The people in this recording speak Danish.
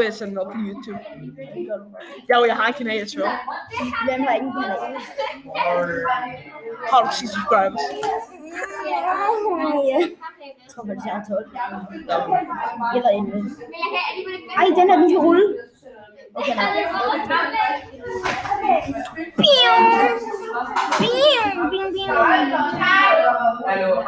skulle jeg sende den op på YouTube. Jeg har en kanal, jeg tror. Hvem har ingen kanal? Har du 10 subscribers? Ja. Jeg tror faktisk, jeg har 12. Eller 11. Ej, den her, den kan rulle. Okay, nej. Hallo.